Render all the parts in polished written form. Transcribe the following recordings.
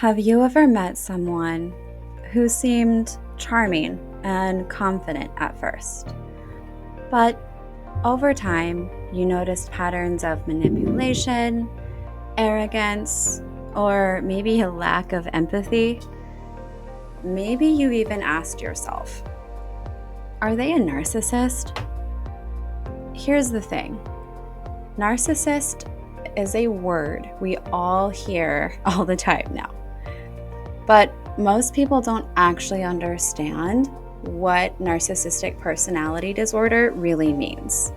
Have you ever met someone who seemed charming and confident at first, but over time you noticed patterns of manipulation, arrogance, or maybe a lack of empathy? Maybe you even asked yourself, are they a narcissist? Here's the thing. Narcissist is a word we all hear all the time now. But most people don't actually understand what narcissistic personality disorder really means.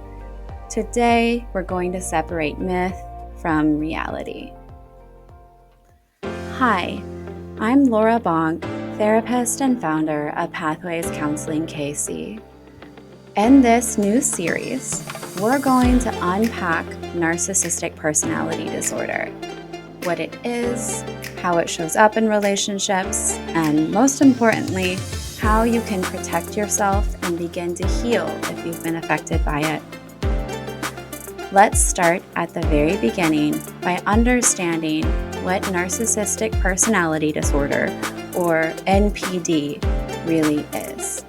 Today, we're going to separate myth from reality. Hi, I'm Laura Bonk, therapist and founder of Pathways Counseling KC. In this new series, we're going to unpack narcissistic personality disorder, what it is, how it shows up in relationships, and most importantly, how you can protect yourself and begin to heal if you've been affected by it. Let's start at the very beginning by understanding what narcissistic personality disorder, or NPD, really is.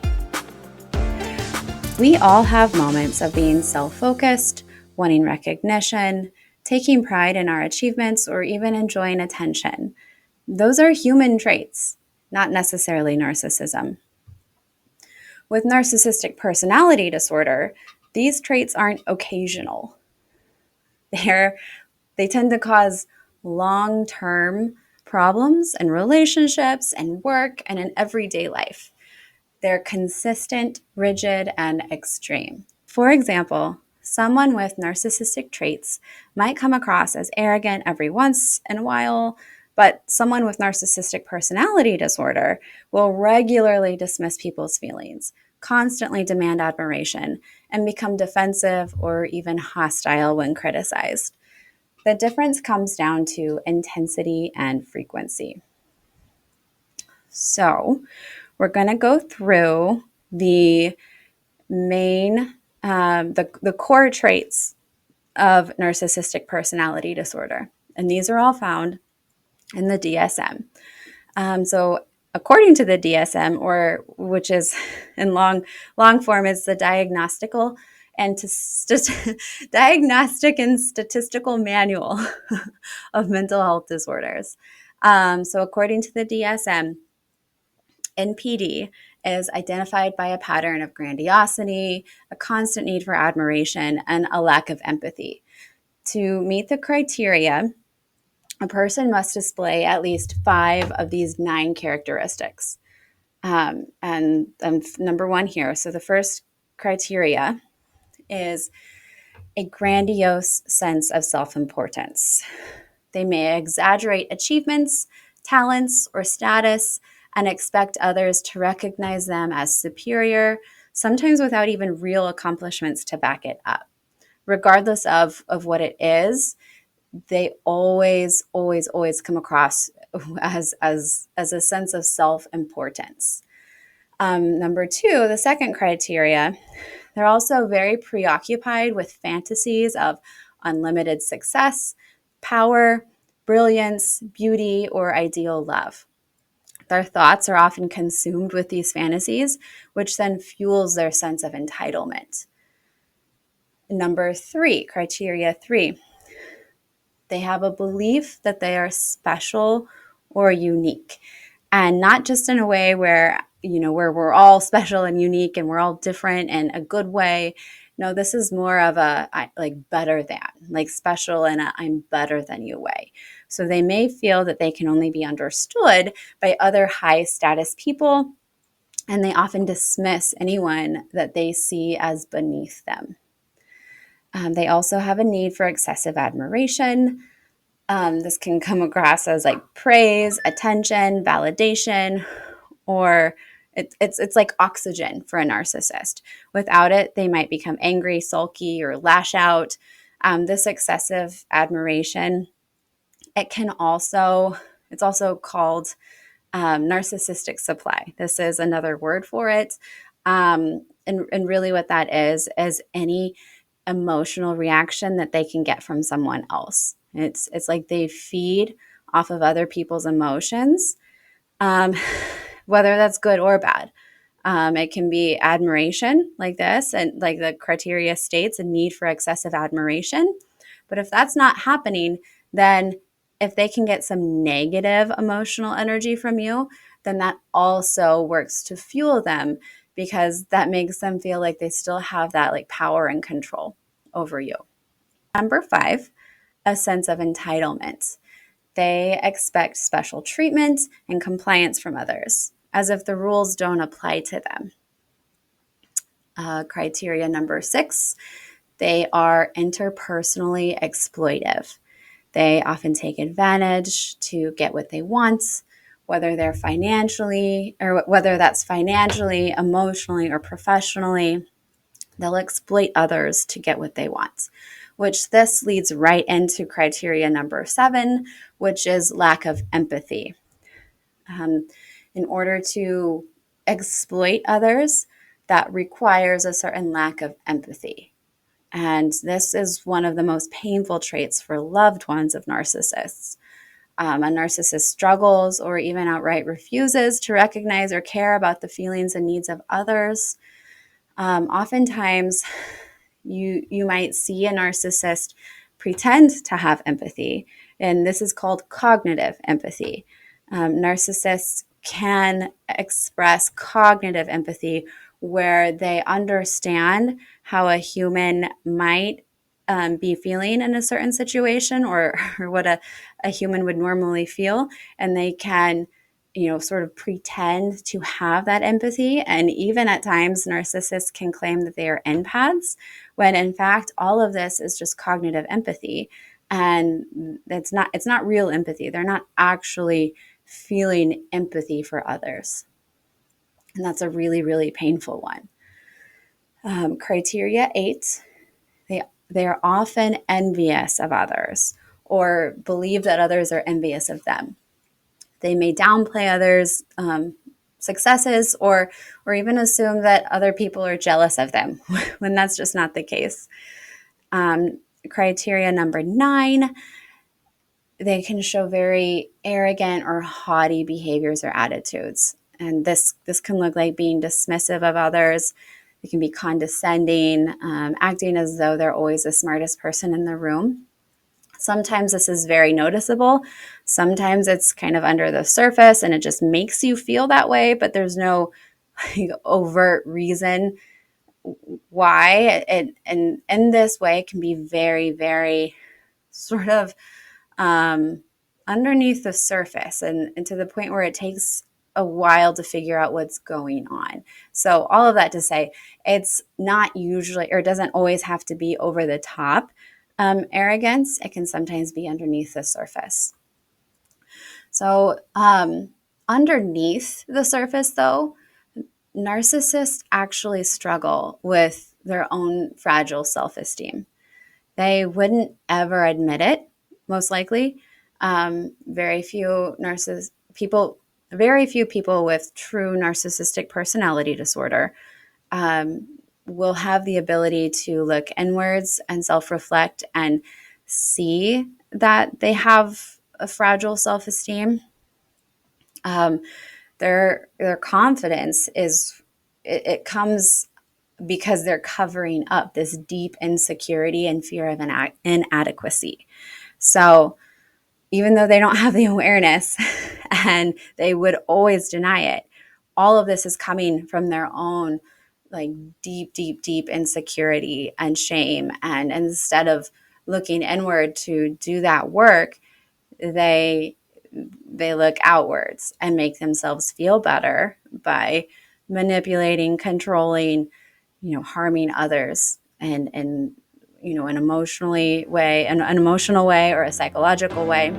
We all have moments of being self-focused, wanting recognition, taking pride in our achievements, or even enjoying attention. Those are human traits, not necessarily narcissism. With narcissistic personality disorder, these traits aren't occasional. They tend to cause long-term problems in relationships and work and in everyday life. They're consistent, rigid, and extreme. For example, someone with narcissistic traits might come across as arrogant every once in a while, but someone with narcissistic personality disorder will regularly dismiss people's feelings, constantly demand admiration, and become defensive or even hostile when criticized. The difference comes down to intensity and frequency. So, we're going to go through the main, the core traits of narcissistic personality disorder. And these are all found in the DSM. So according to the DSM, or which is in long form, is the diagnostic and statistical manual of mental health disorders. So according to the DSM, NPD is identified by a pattern of grandiosity, a constant need for admiration, and a lack of empathy. To meet the criteria, a person must display at least 5 of these 9 characteristics. And number 1 here. So the first criteria is a grandiose sense of self-importance. They may exaggerate achievements, talents, or status and expect others to recognize them as superior, sometimes without even real accomplishments to back it up. Regardless of what it is, they always come across as a sense of self-importance. Number 2, the second criteria, they're also very preoccupied with fantasies of unlimited success, power, brilliance, beauty, or ideal love. Their thoughts are often consumed with these fantasies, which then fuels their sense of entitlement. Number 3, criteria 3, they have a belief that they are special or unique, and not just in a way where we're all special and unique and we're all different in a good way. No, this is more of a like better than, like special in a I'm better than you way. So they may feel that they can only be understood by other high status people, and they often dismiss anyone that they see as beneath them. They also have a need for excessive admiration. This can come across as like praise, attention, validation, or it's like oxygen for a narcissist. Without it, they might become angry, sulky, or lash out. This excessive admiration, it's also called narcissistic supply. This is another word for it. And really what that is any emotional reaction that they can get from someone else. It's like they feed off of other people's emotions, um, whether that's good or bad. It can be admiration like this, and like the criteria states, a need for excessive admiration. But if that's not happening, then if they can get some negative emotional energy from you, then that also works to fuel them, because that makes them feel like they still have that like power and control over you. Number 5, a sense of entitlement. They expect special treatment and compliance from others, as if the rules don't apply to them. Criteria number 6, they are interpersonally exploitive. They often take advantage to get what they want, whether that's financially, emotionally, or professionally. They'll exploit others to get what they want, which this leads right into criteria number 7, which is lack of empathy. In order to exploit others, that requires a certain lack of empathy. And this is one of the most painful traits for loved ones of narcissists. A narcissist struggles or even outright refuses to recognize or care about the feelings and needs of others. Oftentimes, you might see a narcissist pretend to have empathy, and this is called cognitive empathy. Narcissists can express cognitive empathy, where they understand how a human might be feeling in a certain situation, or what a human would normally feel, and they can sort of pretend to have that empathy. And even at times, narcissists can claim that they are empaths, when in fact, all of this is just cognitive empathy. And it's not real empathy. They're not actually feeling empathy for others. And that's a really, really painful one. Criteria 8, they are often envious of others, or believe that others are envious of them. They may downplay others' successes, or even assume that other people are jealous of them, when that's just not the case. Criteria number 9, they can show very arrogant or haughty behaviors or attitudes. And this can look like being dismissive of others. They can be condescending, acting as though they're always the smartest person in the room. Sometimes this is very noticeable. Sometimes it's kind of under the surface and it just makes you feel that way, but there's no overt reason why. And in this way, it can be very, very sort of underneath the surface, and to the point where it takes a while to figure out what's going on. So all of that to say, it's not usually, or it doesn't always have to be over the top arrogance. It can sometimes be underneath the surface. So underneath the surface, though, narcissists actually struggle with their own fragile self-esteem. They wouldn't ever admit it, most likely. Very few people with true narcissistic personality disorder will have the ability to look inwards and self-reflect and see that they have a fragile self-esteem. Their confidence it comes because they're covering up this deep insecurity and fear of inadequacy. So even though they don't have the awareness and they would always deny it, all of this is coming from their own like deep, deep, deep insecurity and shame. And instead of looking inward to do that work, they look outwards and make themselves feel better by manipulating, controlling, harming others, and an emotional way or a psychological way.